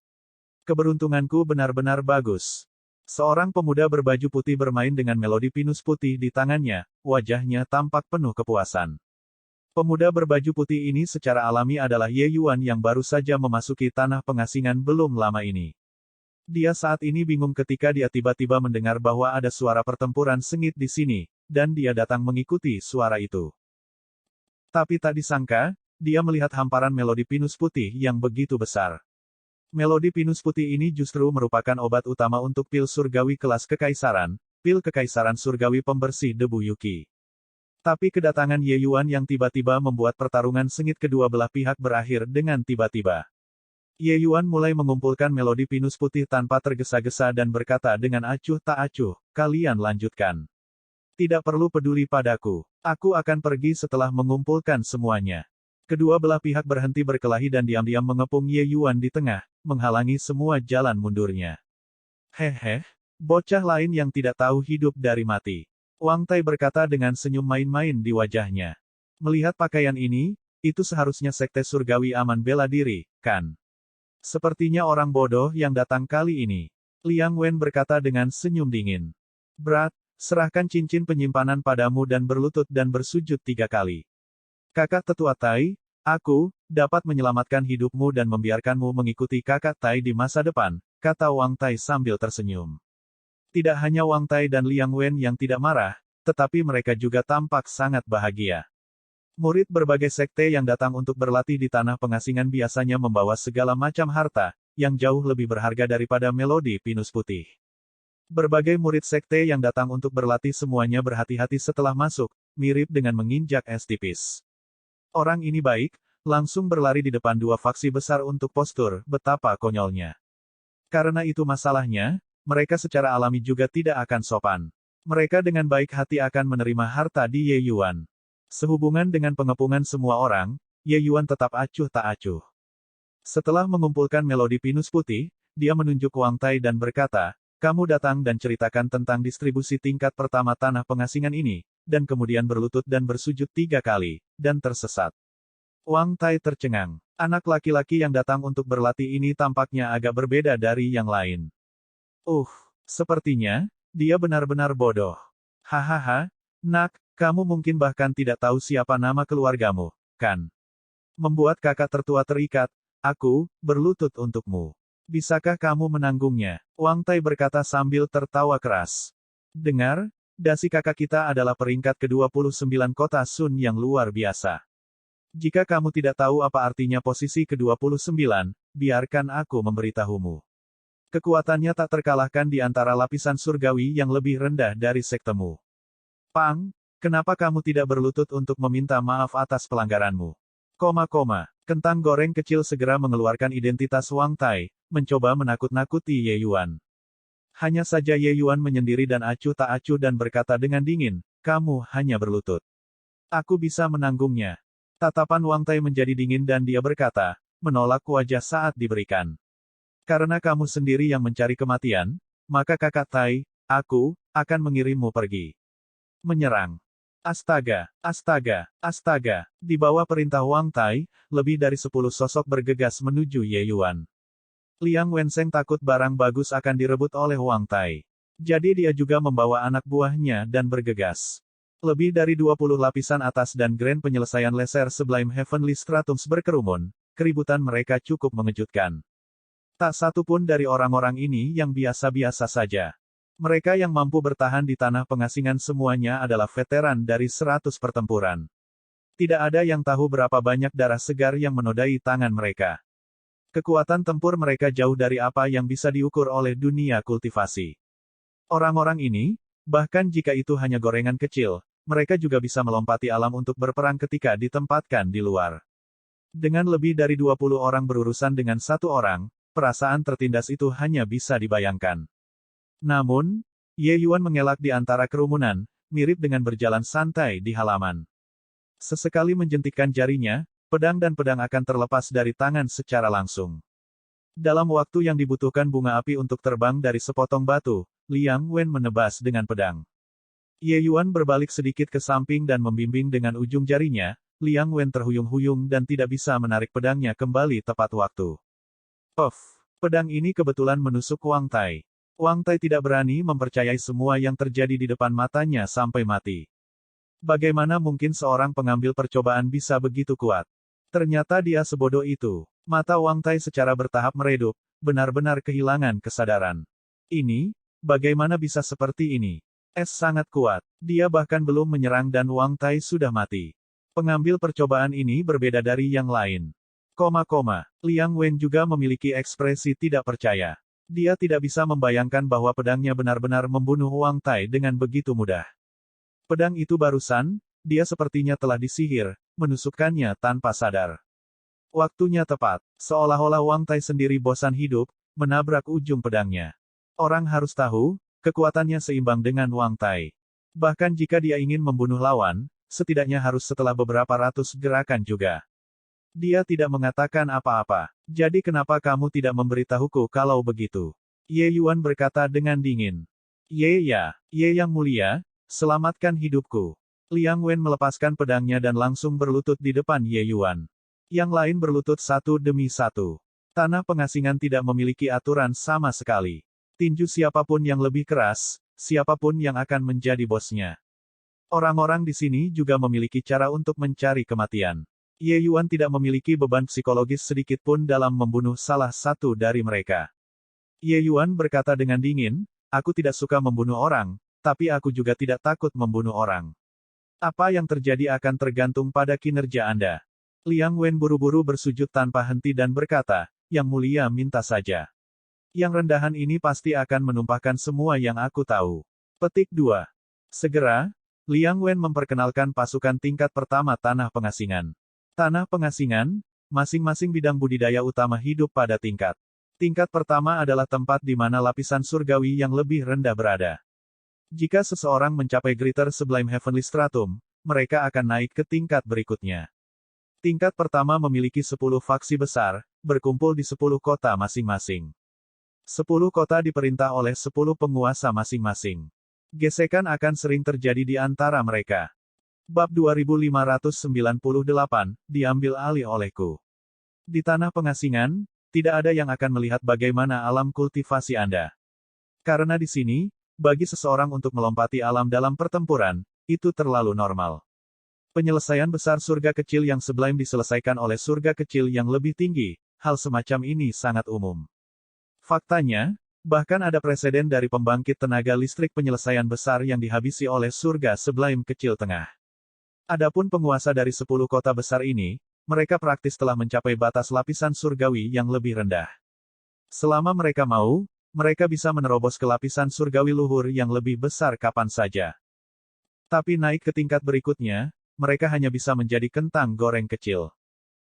Keberuntunganku benar-benar bagus. Seorang pemuda berbaju putih bermain dengan melodi pinus putih di tangannya, wajahnya tampak penuh kepuasan. Pemuda berbaju putih ini secara alami adalah Ye Yuan yang baru saja memasuki tanah pengasingan belum lama ini. Dia saat ini bingung ketika dia tiba-tiba mendengar bahwa ada suara pertempuran sengit di sini, dan dia datang mengikuti suara itu. Tapi tak disangka, dia melihat hamparan melodi pinus putih yang begitu besar. Melodi pinus putih ini justru merupakan obat utama untuk pil surgawi kelas kekaisaran, pil kekaisaran surgawi pembersih debu Yuki. Tapi kedatangan Ye Yuan yang tiba-tiba membuat pertarungan sengit kedua belah pihak berakhir dengan tiba-tiba. Ye Yuan mulai mengumpulkan melodi pinus putih tanpa tergesa-gesa dan berkata dengan acuh tak acuh, kalian lanjutkan. Tidak perlu peduli padaku. Aku akan pergi setelah mengumpulkan semuanya. Kedua belah pihak berhenti berkelahi dan diam-diam mengepung Ye Yuan di tengah, menghalangi semua jalan mundurnya. Hehe, bocah lain yang tidak tahu hidup dari mati. Wang Tai berkata dengan senyum main-main di wajahnya. Melihat pakaian ini, itu seharusnya sekte surgawi aman bela diri, kan? Sepertinya orang bodoh yang datang kali ini. Liang Wen berkata dengan senyum dingin. Brat, serahkan cincin penyimpanan padamu dan berlutut dan bersujud 3 kali. Kakak tetua Tai, aku dapat menyelamatkan hidupmu dan membiarkanmu mengikuti kakak Tai di masa depan, kata Wang Tai sambil tersenyum. Tidak hanya Wang Tai dan Liang Wen yang tidak marah, tetapi mereka juga tampak sangat bahagia. Murid berbagai sekte yang datang untuk berlatih di tanah pengasingan biasanya membawa segala macam harta, yang jauh lebih berharga daripada melodi pinus putih. Berbagai murid sekte yang datang untuk berlatih semuanya berhati-hati setelah masuk, mirip dengan menginjak es tipis. Orang ini baik, langsung berlari di depan dua faksi besar untuk postur, betapa konyolnya. Karena itu masalahnya, mereka secara alami juga tidak akan sopan. Mereka dengan baik hati akan menerima harta di Ye Yuan. Sehubungan dengan pengepungan semua orang, Ye Yuan tetap acuh tak acuh. Setelah mengumpulkan melodi pinus putih, dia menunjuk Wang Tai dan berkata, kamu datang dan ceritakan tentang distribusi tingkat pertama tanah pengasingan ini, dan kemudian berlutut dan bersujud 3 kali, dan tersesat. Wang Tai tercengang. Anak laki-laki yang datang untuk berlatih ini tampaknya agak berbeda dari yang lain. Sepertinya, dia benar-benar bodoh. Hahaha, nak, kamu mungkin bahkan tidak tahu siapa nama keluargamu, kan? Membuat kakak tertua terikat, aku berlutut untukmu. Bisakah kamu menanggungnya? Wang Tai berkata sambil tertawa keras. Dengar, dasi kakak kita adalah peringkat ke-29 kota Sun yang luar biasa. Jika kamu tidak tahu apa artinya posisi ke-29, biarkan aku memberitahumu. Kekuatannya tak terkalahkan di antara lapisan surgawi yang lebih rendah dari sektemu. Pang, kenapa kamu tidak berlutut untuk meminta maaf atas pelanggaranmu? Kentang goreng kecil segera mengeluarkan identitas Wang Tai, mencoba menakut-nakuti Ye Yuan. Hanya saja Ye Yuan menyendiri dan acuh tak acuh dan berkata dengan dingin, kamu hanya berlutut. Aku bisa menanggungnya. Tatapan Wang Tai menjadi dingin dan dia berkata, menolak wajah saat diberikan. Karena kamu sendiri yang mencari kematian, maka kakak Tai, aku, akan mengirimmu pergi. Menyerang. Astaga, astaga, astaga. Di bawah perintah Wang Tai, lebih dari 10 sosok bergegas menuju Ye Yuan. Liang Wensheng takut barang bagus akan direbut oleh Wang Tai. Jadi dia juga membawa anak buahnya dan bergegas. Lebih dari 20 lapisan atas dan Grand penyelesaian laser Sublime Heavenly Stratums berkerumun, keributan mereka cukup mengejutkan. Tak satu pun dari orang-orang ini yang biasa-biasa saja. Mereka yang mampu bertahan di tanah pengasingan semuanya adalah veteran dari 100 pertempuran. Tidak ada yang tahu berapa banyak darah segar yang menodai tangan mereka. Kekuatan tempur mereka jauh dari apa yang bisa diukur oleh dunia kultivasi. Orang-orang ini, bahkan jika itu hanya gorengan kecil, mereka juga bisa melompati alam untuk berperang ketika ditempatkan di luar. Dengan lebih dari 20 orang berurusan dengan satu orang, perasaan tertindas itu hanya bisa dibayangkan. Namun, Ye Yuan mengelak di antara kerumunan, mirip dengan berjalan santai di halaman. Sesekali menjentikkan jarinya, pedang dan pedang akan terlepas dari tangan secara langsung. Dalam waktu yang dibutuhkan bunga api untuk terbang dari sepotong batu, Liang Wen menebas dengan pedang. Ye Yuan berbalik sedikit ke samping dan membimbing dengan ujung jarinya, Liang Wen terhuyung-huyung dan tidak bisa menarik pedangnya kembali tepat waktu. Pedang ini kebetulan menusuk Wang Tai. Wang Tai tidak berani mempercayai semua yang terjadi di depan matanya sampai mati. Bagaimana mungkin seorang pengambil percobaan bisa begitu kuat? Ternyata dia sebodoh itu. Mata Wang Tai secara bertahap meredup, benar-benar kehilangan kesadaran. Ini, bagaimana bisa seperti ini? Sangat kuat. Dia bahkan belum menyerang dan Wang Tai sudah mati. Pengambil percobaan ini berbeda dari yang lain. Liang Wen juga memiliki ekspresi tidak percaya. Dia tidak bisa membayangkan bahwa pedangnya benar-benar membunuh Wang Tai dengan begitu mudah. Pedang itu barusan, dia sepertinya telah disihir, menusukkannya tanpa sadar. Waktunya tepat, seolah-olah Wang Tai sendiri bosan hidup, menabrak ujung pedangnya. Orang harus tahu, kekuatannya seimbang dengan Wang Tai. Bahkan jika dia ingin membunuh lawan, setidaknya harus setelah beberapa ratus gerakan juga. Dia tidak mengatakan apa-apa. Jadi kenapa kamu tidak memberitahuku kalau begitu? Ye Yuan berkata dengan dingin. Ye yang mulia, selamatkan hidupku. Liang Wen melepaskan pedangnya dan langsung berlutut di depan Ye Yuan. Yang lain berlutut satu demi satu. Tanah pengasingan tidak memiliki aturan sama sekali. Tinju siapapun yang lebih keras, siapapun yang akan menjadi bosnya. Orang-orang di sini juga memiliki cara untuk mencari kematian. Ye Yuan tidak memiliki beban psikologis sedikit pun dalam membunuh salah satu dari mereka. Ye Yuan berkata dengan dingin, aku tidak suka membunuh orang, tapi aku juga tidak takut membunuh orang. Apa yang terjadi akan tergantung pada kinerja Anda. Liang Wen buru-buru bersujud tanpa henti dan berkata, Yang mulia minta saja. Yang rendahan ini pasti akan menumpahkan semua yang aku tahu. Petik 2. Segera, Liang Wen memperkenalkan pasukan tingkat pertama tanah pengasingan. Tanah pengasingan, masing-masing bidang budidaya utama hidup pada tingkat. Tingkat pertama adalah tempat di mana lapisan surgawi yang lebih rendah berada. Jika seseorang mencapai Greater Sublime Heavenly Stratum, mereka akan naik ke tingkat berikutnya. Tingkat pertama memiliki 10 faksi besar, berkumpul di 10 kota masing-masing. 10 kota diperintah oleh 10 penguasa masing-masing. Gesekan akan sering terjadi di antara mereka. Bab 2598, diambil alih olehku. Di tanah pengasingan, tidak ada yang akan melihat bagaimana alam kultivasi Anda. Karena di sini, bagi seseorang untuk melompati alam dalam pertempuran, itu terlalu normal. Penyelesaian besar surga kecil yang sublime diselesaikan oleh surga kecil yang lebih tinggi, hal semacam ini sangat umum. Faktanya, bahkan ada preseden dari pembangkit tenaga listrik penyelesaian besar yang dihabisi oleh surga sublime kecil tengah. Adapun penguasa dari 10 kota besar ini, mereka praktis telah mencapai batas lapisan surgawi yang lebih rendah. Selama mereka mau, mereka bisa menerobos ke lapisan surgawi luhur yang lebih besar kapan saja. Tapi naik ke tingkat berikutnya, mereka hanya bisa menjadi kentang goreng kecil.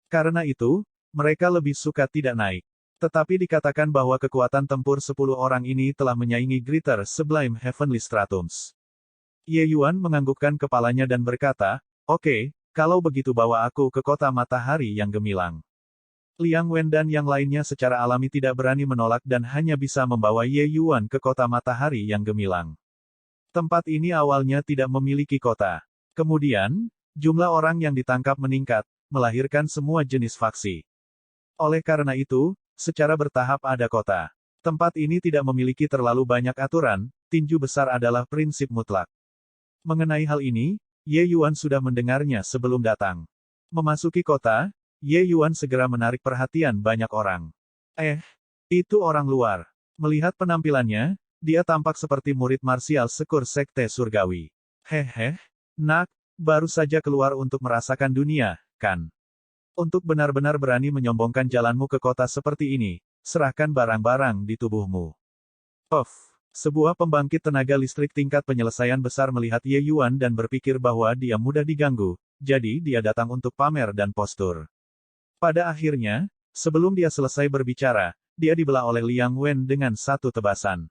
Karena itu, mereka lebih suka tidak naik. Tetapi dikatakan bahwa kekuatan tempur 10 orang ini telah menyaingi Greater Sublime Heavenly Stratums. Ye Yuan menganggukkan kepalanya dan berkata, Oke, kalau begitu bawa aku ke kota matahari yang gemilang. Liang Wen dan yang lainnya secara alami tidak berani menolak dan hanya bisa membawa Ye Yuan ke kota matahari yang gemilang. Tempat ini awalnya tidak memiliki kota. Kemudian, jumlah orang yang ditangkap meningkat, melahirkan semua jenis faksi. Oleh karena itu, secara bertahap ada kota. Tempat ini tidak memiliki terlalu banyak aturan, tinju besar adalah prinsip mutlak. Mengenai hal ini, Ye Yuan sudah mendengarnya sebelum datang. Memasuki kota, Ye Yuan segera menarik perhatian banyak orang. Itu orang luar. Melihat penampilannya, dia tampak seperti murid marsial sekur sekte surgawi. Nak, baru saja keluar untuk merasakan dunia, kan? Untuk benar-benar berani menyombongkan jalanmu ke kota seperti ini, serahkan barang-barang di tubuhmu. Sebuah pembangkit tenaga listrik tingkat penyelesaian besar melihat Ye Yuan dan berpikir bahwa dia mudah diganggu, jadi dia datang untuk pamer dan postur. Pada akhirnya, sebelum dia selesai berbicara, dia dibelah oleh Liang Wen dengan satu tebasan.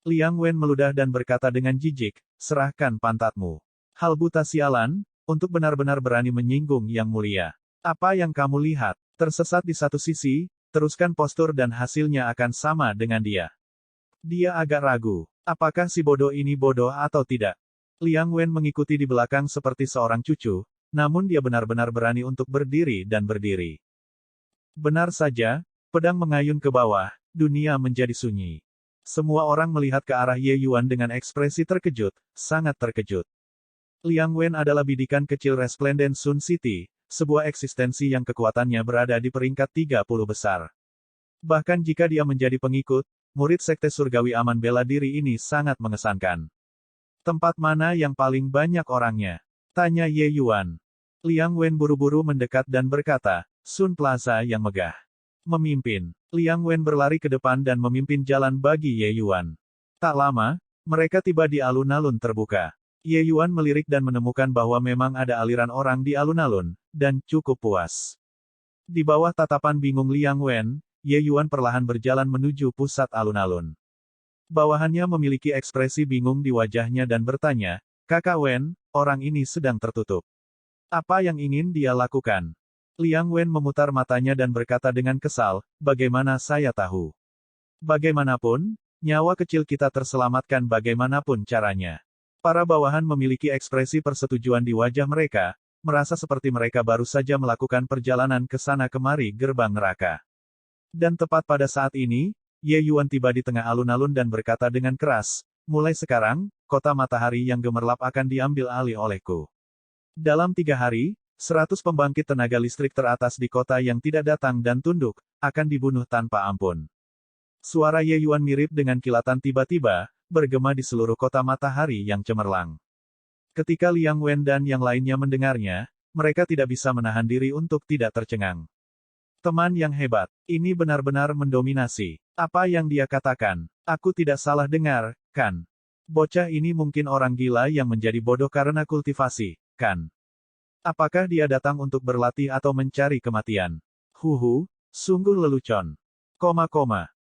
Liang Wen meludah dan berkata dengan jijik, serahkan pantatmu. Hal buta sialan, untuk benar-benar berani menyinggung yang mulia. Apa yang kamu lihat? Tersesat di satu sisi, teruskan postur dan hasilnya akan sama dengan dia. Dia agak ragu. Apakah si bodoh ini bodoh atau tidak? Liang Wen mengikuti di belakang seperti seorang cucu, namun dia benar-benar berani untuk berdiri dan berdiri. Benar saja, pedang mengayun ke bawah, dunia menjadi sunyi. Semua orang melihat ke arah Ye Yuan dengan ekspresi terkejut, sangat terkejut. Liang Wen adalah bidikan kecil Resplendent Sun City, sebuah eksistensi yang kekuatannya berada di peringkat 30 besar. Bahkan jika dia menjadi pengikut, murid sekte surgawi aman bela diri ini sangat mengesankan. Tempat mana yang paling banyak orangnya? Tanya Ye Yuan. Liang Wen buru-buru mendekat dan berkata, Sun Plaza yang megah. Memimpin. Liang Wen berlari ke depan dan memimpin jalan bagi Ye Yuan. Tak lama, mereka tiba di alun-alun terbuka. Ye Yuan melirik dan menemukan bahwa memang ada aliran orang di alun-alun, dan cukup puas. Di bawah tatapan bingung Liang Wen, Ye Yuan perlahan berjalan menuju pusat alun-alun. Bawahannya memiliki ekspresi bingung di wajahnya dan bertanya, Kakak Wen, orang ini sedang tertutup. Apa yang ingin dia lakukan? Liang Wen memutar matanya dan berkata dengan kesal, bagaimana saya tahu? Bagaimanapun, nyawa kecil kita terselamatkan bagaimanapun caranya. Para bawahan memiliki ekspresi persetujuan di wajah mereka, merasa seperti mereka baru saja melakukan perjalanan ke sana kemari gerbang neraka. Dan tepat pada saat ini, Ye Yuan tiba di tengah alun-alun dan berkata dengan keras, mulai sekarang, kota matahari yang gemerlap akan diambil alih olehku. Dalam 3 hari, 100 pembangkit tenaga listrik teratas di kota yang tidak datang dan tunduk, akan dibunuh tanpa ampun. Suara Ye Yuan mirip dengan kilatan tiba-tiba, bergema di seluruh kota matahari yang cemerlang. Ketika Liang Wen dan yang lainnya mendengarnya, mereka tidak bisa menahan diri untuk tidak tercengang. Teman yang hebat, ini benar-benar mendominasi. Apa yang dia katakan? Aku tidak salah dengar, kan? Bocah ini mungkin orang gila yang menjadi bodoh karena kultivasi, kan? Apakah dia datang untuk berlatih atau mencari kematian? Sungguh lelucon.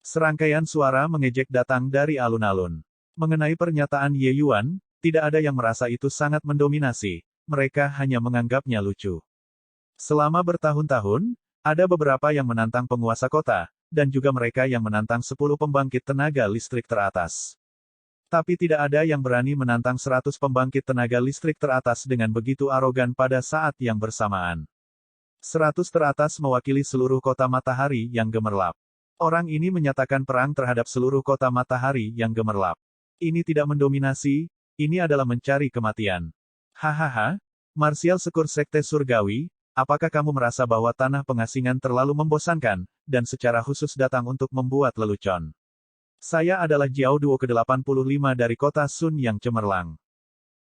Serangkaian suara mengejek datang dari alun-alun. Mengenai pernyataan Ye Yuan, tidak ada yang merasa itu sangat mendominasi, mereka hanya menganggapnya lucu. Selama bertahun-tahun, ada beberapa yang menantang penguasa kota, dan juga mereka yang menantang 10 pembangkit tenaga listrik teratas. Tapi tidak ada yang berani menantang 100 pembangkit tenaga listrik teratas dengan begitu arogan pada saat yang bersamaan. 100 teratas mewakili seluruh kota matahari yang gemerlap. Orang ini menyatakan perang terhadap seluruh kota matahari yang gemerlap. Ini tidak mendominasi, ini adalah mencari kematian. Hahaha, marsial sekur sekte surgawi, apakah kamu merasa bahwa tanah pengasingan terlalu membosankan, dan secara khusus datang untuk membuat lelucon? Saya adalah Jiao Duo ke-85 dari kota Sun yang cemerlang.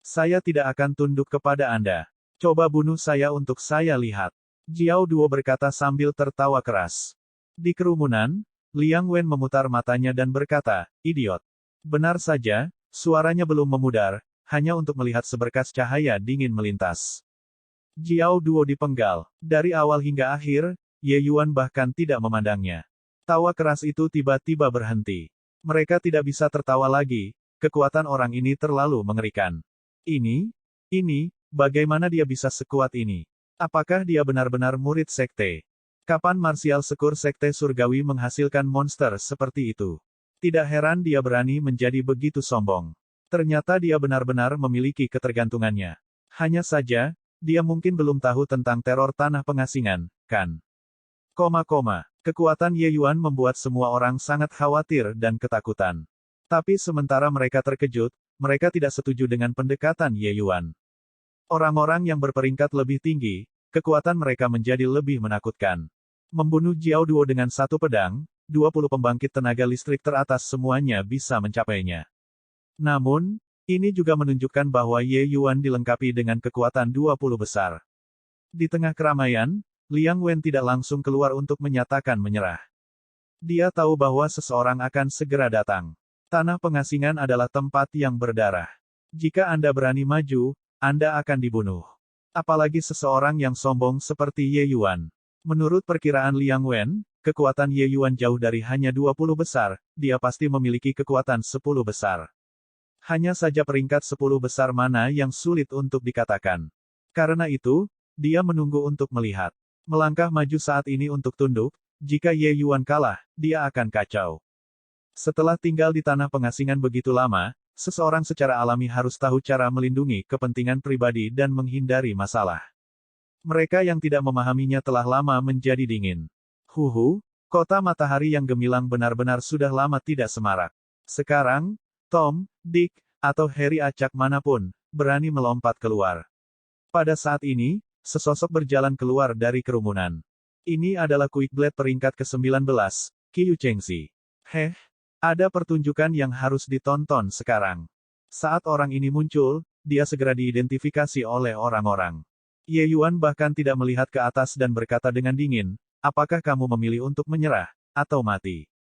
Saya tidak akan tunduk kepada Anda. Coba bunuh saya untuk saya lihat. Jiao Duo berkata sambil tertawa keras. Di kerumunan, Liang Wen memutar matanya dan berkata, idiot. Benar saja, suaranya belum memudar, hanya untuk melihat seberkas cahaya dingin melintas. Jiao Duo dipenggal. Dari awal hingga akhir, Ye Yuan bahkan tidak memandangnya. Tawa keras itu tiba-tiba berhenti. Mereka tidak bisa tertawa lagi, kekuatan orang ini terlalu mengerikan. Ini, bagaimana dia bisa sekuat ini? Apakah dia benar-benar murid sekte? Kapan marsial sekur sekte surgawi menghasilkan monster seperti itu? Tidak heran dia berani menjadi begitu sombong. Ternyata dia benar-benar memiliki ketergantungannya. Hanya saja, dia mungkin belum tahu tentang teror tanah pengasingan, kan? Kekuatan Ye Yuan membuat semua orang sangat khawatir dan ketakutan. Tapi sementara mereka terkejut, mereka tidak setuju dengan pendekatan Ye Yuan. Orang-orang yang berperingkat lebih tinggi, kekuatan mereka menjadi lebih menakutkan. Membunuh Jiao Duo dengan satu pedang, 20 pembangkit tenaga listrik teratas semuanya bisa mencapainya. Namun, ini juga menunjukkan bahwa Ye Yuan dilengkapi dengan kekuatan 20 besar. Di tengah keramaian, Liang Wen tidak langsung keluar untuk menyatakan menyerah. Dia tahu bahwa seseorang akan segera datang. Tanah pengasingan adalah tempat yang berdarah. Jika Anda berani maju, Anda akan dibunuh. Apalagi seseorang yang sombong seperti Ye Yuan. Menurut perkiraan Liang Wen, kekuatan Ye Yuan jauh dari hanya 20 besar, dia pasti memiliki kekuatan 10 besar. Hanya saja peringkat 10 besar mana yang sulit untuk dikatakan. Karena itu, dia menunggu untuk melihat. Melangkah maju saat ini untuk tunduk, jika Ye Yuan kalah, dia akan kacau. Setelah tinggal di tanah pengasingan begitu lama, seseorang secara alami harus tahu cara melindungi kepentingan pribadi dan menghindari masalah. Mereka yang tidak memahaminya telah lama menjadi dingin. Kota matahari yang gemilang benar-benar sudah lama tidak semarak. Sekarang, Tom, Dick, atau Harry acak manapun, berani melompat keluar. Pada saat ini, sesosok berjalan keluar dari kerumunan. Ini adalah Quickblade peringkat ke-19, Qiu Chengxi. Ada pertunjukan yang harus ditonton sekarang. Saat orang ini muncul, dia segera diidentifikasi oleh orang-orang. Ye Yuan bahkan tidak melihat ke atas dan berkata dengan dingin, apakah kamu memilih untuk menyerah, atau mati?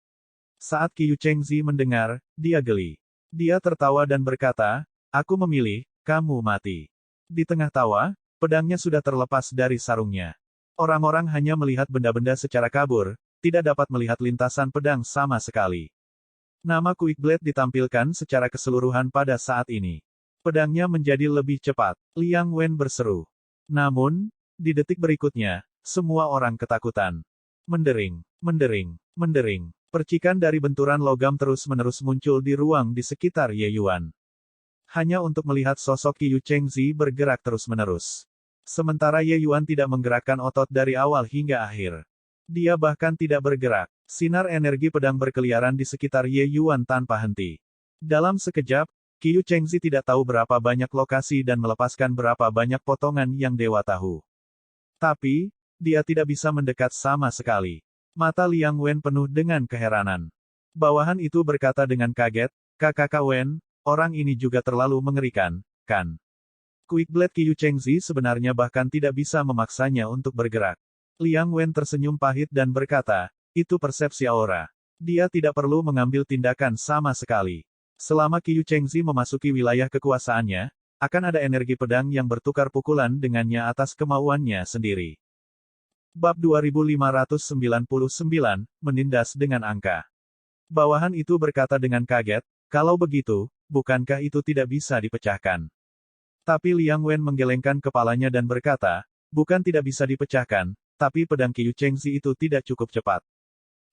Saat Qiu Chengxi mendengar, dia geli. Dia tertawa dan berkata, aku memilih, kamu mati. Di tengah tawa, pedangnya sudah terlepas dari sarungnya. Orang-orang hanya melihat benda-benda secara kabur, tidak dapat melihat lintasan pedang sama sekali. Nama Quickblade ditampilkan secara keseluruhan pada saat ini. Pedangnya menjadi lebih cepat. Liang Wen berseru. Namun, di detik berikutnya, semua orang ketakutan. Mendering, mendering, mendering. Percikan dari benturan logam terus-menerus muncul di ruang di sekitar Ye Yuan. Hanya untuk melihat sosok Qiu Chengxi bergerak terus-menerus. Sementara Ye Yuan tidak menggerakkan otot dari awal hingga akhir. Dia bahkan tidak bergerak. Sinar energi pedang berkeliaran di sekitar Ye Yuan tanpa henti. Dalam sekejap, Qiu Chengxi tidak tahu berapa banyak lokasi dan melepaskan berapa banyak potongan yang dewa tahu. Tapi, dia tidak bisa mendekat sama sekali. Mata Liang Wen penuh dengan keheranan. Bawahan itu berkata dengan kaget, Kakak Wen, orang ini juga terlalu mengerikan, kan? Quickblade Qiu Chengxi sebenarnya bahkan tidak bisa memaksanya untuk bergerak. Liang Wen tersenyum pahit dan berkata, itu persepsi aura. Dia tidak perlu mengambil tindakan sama sekali. Selama Qiu Chengxi memasuki wilayah kekuasaannya, akan ada energi pedang yang bertukar pukulan dengannya atas kemauannya sendiri. Bab 2599, menindas dengan angka. Bawahan itu berkata dengan kaget, kalau begitu, bukankah itu tidak bisa dipecahkan? Tapi Liang Wen menggelengkan kepalanya dan berkata, bukan tidak bisa dipecahkan, tapi pedang Qiu Chengxi itu tidak cukup cepat.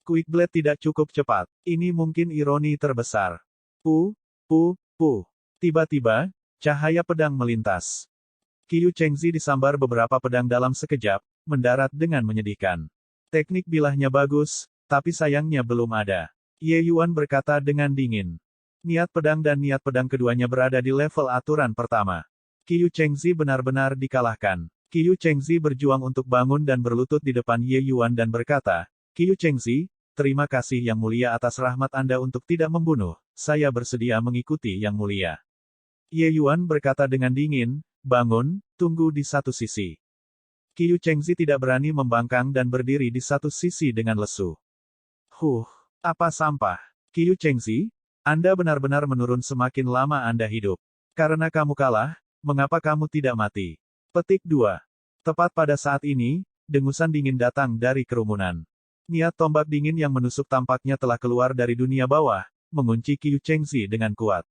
Quickblade tidak cukup cepat. Ini mungkin ironi terbesar. Tiba-tiba, cahaya pedang melintas. Qiu Chengxi disambar beberapa pedang dalam sekejap, mendarat dengan menyedihkan. Teknik bilahnya bagus, tapi sayangnya belum ada. Ye Yuan berkata dengan dingin. Niat pedang dan niat pedang keduanya berada di level aturan pertama. Qiu Chengxi benar-benar dikalahkan. Qiu Chengxi berjuang untuk bangun dan berlutut di depan Ye Yuan dan berkata, Qiu Chengxi, terima kasih Yang Mulia atas rahmat Anda untuk tidak membunuh, saya bersedia mengikuti Yang Mulia. Ye Yuan berkata dengan dingin, bangun, tunggu di satu sisi. Qiu Chengxi tidak berani membangkang dan berdiri di satu sisi dengan lesu. Apa sampah. Qiu Chengxi, Anda benar-benar menurun semakin lama Anda hidup. Karena kamu kalah, mengapa kamu tidak mati? Petik 2. Tepat pada saat ini, dengusan dingin datang dari kerumunan. Niat tombak dingin yang menusuk tampaknya telah keluar dari dunia bawah, mengunci Qiu Chengxi dengan kuat.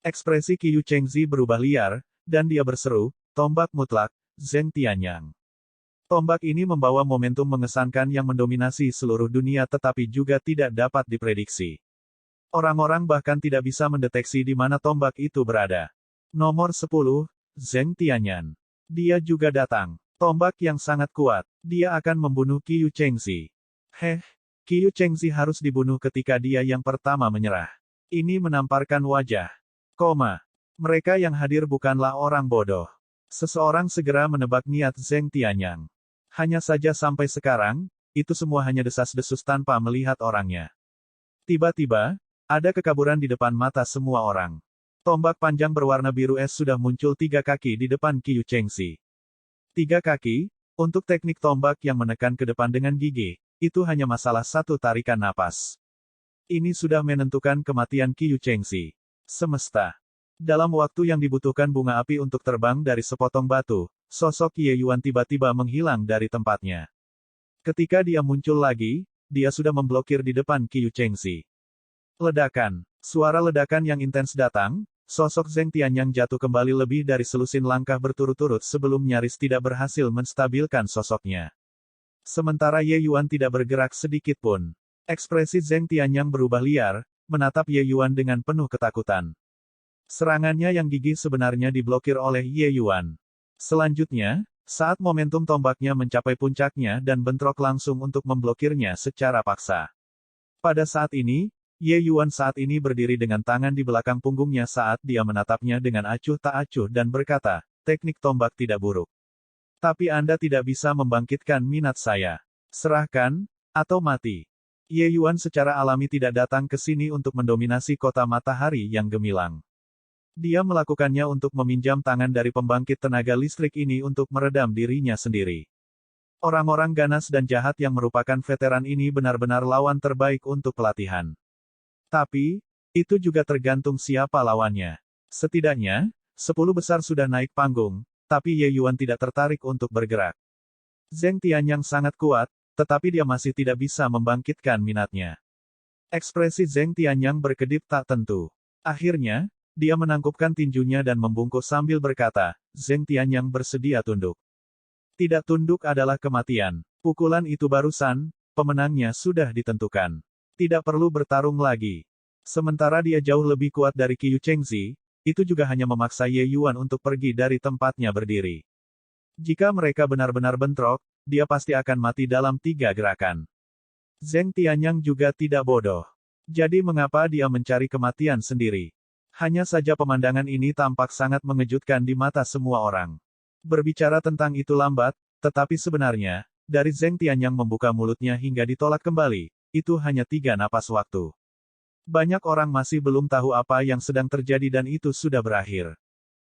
Ekspresi Qiu Chengxi berubah liar, dan dia berseru, tombak mutlak, Zheng Tianyang. Tombak ini membawa momentum mengesankan yang mendominasi seluruh dunia tetapi juga tidak dapat diprediksi. Orang-orang bahkan tidak bisa mendeteksi di mana tombak itu berada. Nomor 10, Zheng Tianyan. Dia juga datang. Tombak yang sangat kuat. Dia akan membunuh Qiu Chengxi. Qiu Chengxi harus dibunuh ketika dia yang pertama menyerah. Ini menamparkan wajah. Mereka yang hadir bukanlah orang bodoh. Seseorang segera menebak niat Zheng Tianyang. Hanya saja sampai sekarang, itu semua hanya desas-desus tanpa melihat orangnya. Tiba-tiba, ada kekaburan di depan mata semua orang. Tombak panjang berwarna biru es sudah muncul 3 kaki di depan Qiu Chengxi. 3 kaki, untuk teknik tombak yang menekan ke depan dengan gigi, itu hanya masalah satu tarikan napas. Ini sudah menentukan kematian Qiu Chengxi. Semesta. Dalam waktu yang dibutuhkan bunga api untuk terbang dari sepotong batu, sosok Ye Yuan tiba-tiba menghilang dari tempatnya. Ketika dia muncul lagi, dia sudah memblokir di depan Qiu Chengxi. Ledakan. Suara ledakan yang intens datang, sosok Zheng Tianyang jatuh kembali lebih dari selusin langkah berturut-turut sebelum nyaris tidak berhasil menstabilkan sosoknya. Sementara Ye Yuan tidak bergerak sedikit pun. Ekspresi Zheng Tianyang berubah liar, menatap Ye Yuan dengan penuh ketakutan. Serangannya yang gigih sebenarnya diblokir oleh Ye Yuan. Selanjutnya, saat momentum tombaknya mencapai puncaknya dan bentrok langsung untuk memblokirnya secara paksa. Pada saat ini, Ye Yuan saat ini berdiri dengan tangan di belakang punggungnya saat dia menatapnya dengan acuh tak acuh dan berkata, teknik tombak tidak buruk. Tapi Anda tidak bisa membangkitkan minat saya. Serahkan, atau mati. Ye Yuan secara alami tidak datang ke sini untuk mendominasi kota matahari yang gemilang. Dia melakukannya untuk meminjam tangan dari pembangkit tenaga listrik ini untuk meredam dirinya sendiri. Orang-orang ganas dan jahat yang merupakan veteran ini benar-benar lawan terbaik untuk pelatihan. Tapi, itu juga tergantung siapa lawannya. Setidaknya, 10 besar sudah naik panggung, tapi Ye Yuan tidak tertarik untuk bergerak. Zheng Tianyang sangat kuat, tetapi dia masih tidak bisa membangkitkan minatnya. Ekspresi Zheng Tianyang berkedip tak tentu. Akhirnya, dia menangkupkan tinjunya dan membungkuk sambil berkata, Zheng Tianyang bersedia tunduk. Tidak tunduk adalah kematian. Pukulan itu barusan, pemenangnya sudah ditentukan. Tidak perlu bertarung lagi. Sementara dia jauh lebih kuat dari Qiu Chengxi, itu juga hanya memaksa Ye Yuan untuk pergi dari tempatnya berdiri. Jika mereka benar-benar bentrok, dia pasti akan mati dalam 3 gerakan. Zheng Tianyang juga tidak bodoh. Jadi mengapa dia mencari kematian sendiri? Hanya saja pemandangan ini tampak sangat mengejutkan di mata semua orang. Berbicara tentang itu lambat, tetapi sebenarnya, dari Zheng Tianyang membuka mulutnya hingga ditolak kembali, itu hanya 3 napas waktu. Banyak orang masih belum tahu apa yang sedang terjadi dan itu sudah berakhir.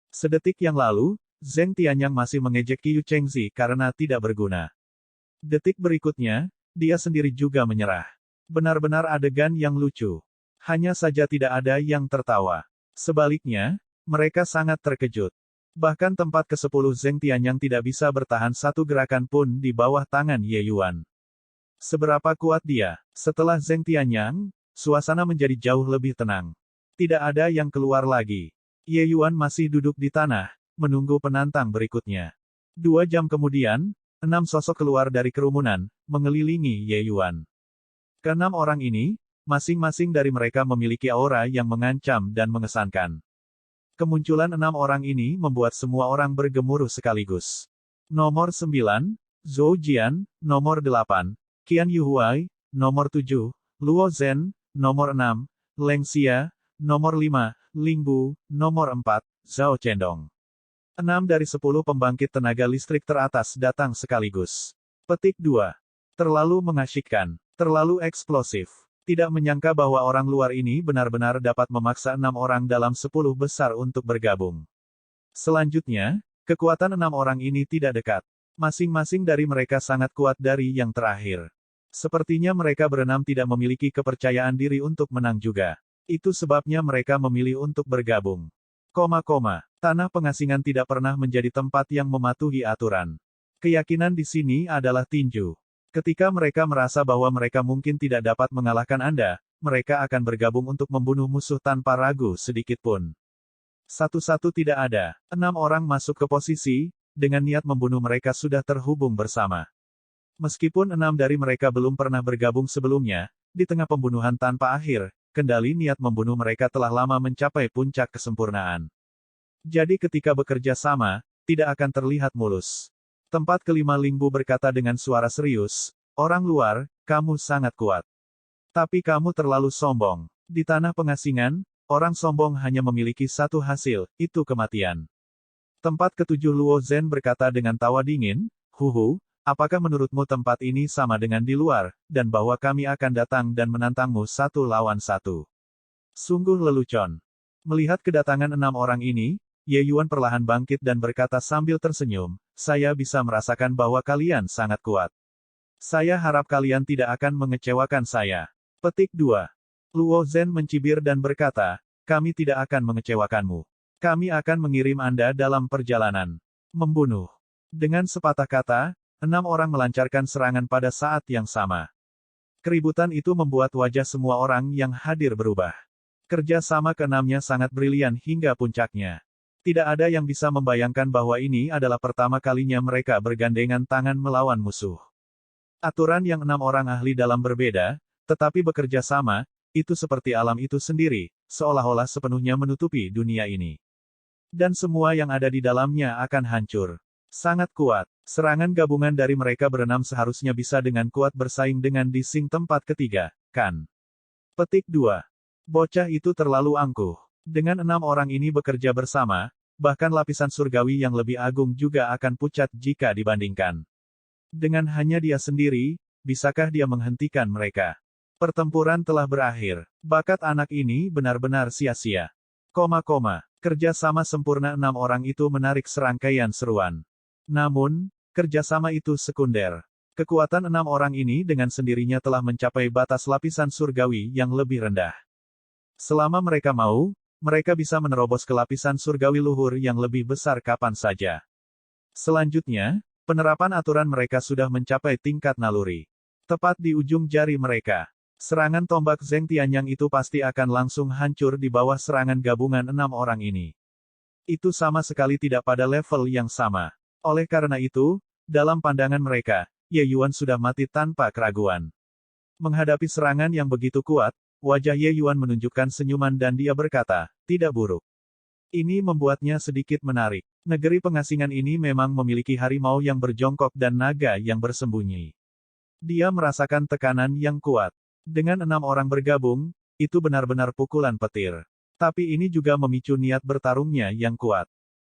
Sedetik yang lalu, Zheng Tianyang masih mengejek Qiu Chengxi karena tidak berguna. Detik berikutnya, dia sendiri juga menyerah. Benar-benar adegan yang lucu. Hanya saja tidak ada yang tertawa. Sebaliknya, mereka sangat terkejut. Bahkan tempat ke-10 Zheng Tianyang tidak bisa bertahan satu gerakan pun di bawah tangan Ye Yuan. Seberapa kuat dia? Setelah Zheng Tianyang, suasana menjadi jauh lebih tenang. Tidak ada yang keluar lagi. Ye Yuan masih duduk di tanah, menunggu penantang berikutnya. 2 jam kemudian, 6 sosok keluar dari kerumunan, mengelilingi Ye Yuan. Ke-6 orang ini, masing-masing dari mereka memiliki aura yang mengancam dan mengesankan. Kemunculan 6 orang ini membuat semua orang bergemuruh sekaligus. Nomor 9, Zhou Jian, nomor 8, Qian Yuhuai, nomor 7, Luo Zhen, nomor 6, Leng Xia, nomor 5, Ling Bu, nomor 4, Zhao Chendong. 6 dari 10 pembangkit tenaga listrik teratas datang sekaligus. Petik 2. Terlalu mengasyikkan. Terlalu eksplosif. Tidak menyangka bahwa orang luar ini benar-benar dapat memaksa 6 orang dalam 10 besar untuk bergabung. Selanjutnya, kekuatan 6 orang ini tidak dekat. Masing-masing dari mereka sangat kuat dari yang terakhir. Sepertinya mereka berenam tidak memiliki kepercayaan diri untuk menang juga. Itu sebabnya mereka memilih untuk bergabung. Tanah pengasingan tidak pernah menjadi tempat yang mematuhi aturan. Keyakinan di sini adalah tinju. Ketika mereka merasa bahwa mereka mungkin tidak dapat mengalahkan Anda, mereka akan bergabung untuk membunuh musuh tanpa ragu sedikit pun. Satu-satu tidak ada. 6 orang masuk ke posisi, dengan niat membunuh mereka sudah terhubung bersama. Meskipun 6 dari mereka belum pernah bergabung sebelumnya, di tengah pembunuhan tanpa akhir, kendali niat membunuh mereka telah lama mencapai puncak kesempurnaan. Jadi ketika bekerja sama, tidak akan terlihat mulus. Tempat kelima Lingbu berkata dengan suara serius, orang luar, kamu sangat kuat. Tapi kamu terlalu sombong. Di tanah pengasingan, orang sombong hanya memiliki satu hasil, itu kematian. Tempat ketujuh Luo Zhen berkata dengan tawa dingin, Huhu, apakah menurutmu tempat ini sama dengan di luar, dan bahwa kami akan datang dan menantangmu satu lawan satu? Sungguh lelucon. Melihat kedatangan 6 orang ini, Ye Yuan perlahan bangkit dan berkata sambil tersenyum, saya bisa merasakan bahwa kalian sangat kuat. Saya harap kalian tidak akan mengecewakan saya. Petik 2. Luo Zhen mencibir dan berkata, kami tidak akan mengecewakanmu. Kami akan mengirim Anda dalam perjalanan membunuh. Dengan sepatah kata, 6 orang melancarkan serangan pada saat yang sama. Keributan itu membuat wajah semua orang yang hadir berubah. Kerja sama keenamnya sangat brilian hingga puncaknya. Tidak ada yang bisa membayangkan bahwa ini adalah pertama kalinya mereka bergandengan tangan melawan musuh. Aturan yang 6 orang ahli dalam berbeda, tetapi bekerja sama, itu seperti alam itu sendiri, seolah-olah sepenuhnya menutupi dunia ini. Dan semua yang ada di dalamnya akan hancur. Sangat kuat. Serangan gabungan dari mereka berenam seharusnya bisa dengan kuat bersaing dengan di Sing tempat ketiga, kan? Petik 2. Bocah itu terlalu angkuh. Dengan 6 orang ini bekerja bersama, bahkan lapisan surgawi yang lebih agung juga akan pucat jika dibandingkan. Dengan hanya dia sendiri, bisakah dia menghentikan mereka? Pertempuran telah berakhir. Bakat anak ini benar-benar sia-sia. Kerja sama sempurna 6 orang itu menarik serangkaian seruan. Namun, kerjasama itu sekunder. Kekuatan 6 orang ini dengan sendirinya telah mencapai batas lapisan surgawi yang lebih rendah. Selama mereka mau, mereka bisa menerobos ke lapisan surgawi luhur yang lebih besar kapan saja. Selanjutnya, penerapan aturan mereka sudah mencapai tingkat naluri. Tepat di ujung jari mereka. Serangan tombak Zheng Tianyang itu pasti akan langsung hancur di bawah serangan gabungan 6 orang ini. Itu sama sekali tidak pada level yang sama. Oleh karena itu, dalam pandangan mereka, Ye Yuan sudah mati tanpa keraguan. Menghadapi serangan yang begitu kuat, wajah Ye Yuan menunjukkan senyuman dan dia berkata, tidak buruk. Ini membuatnya sedikit menarik. Negeri pengasingan ini memang memiliki harimau yang berjongkok dan naga yang bersembunyi. Dia merasakan tekanan yang kuat. Dengan 6 orang bergabung, itu benar-benar pukulan petir. Tapi ini juga memicu niat bertarungnya yang kuat.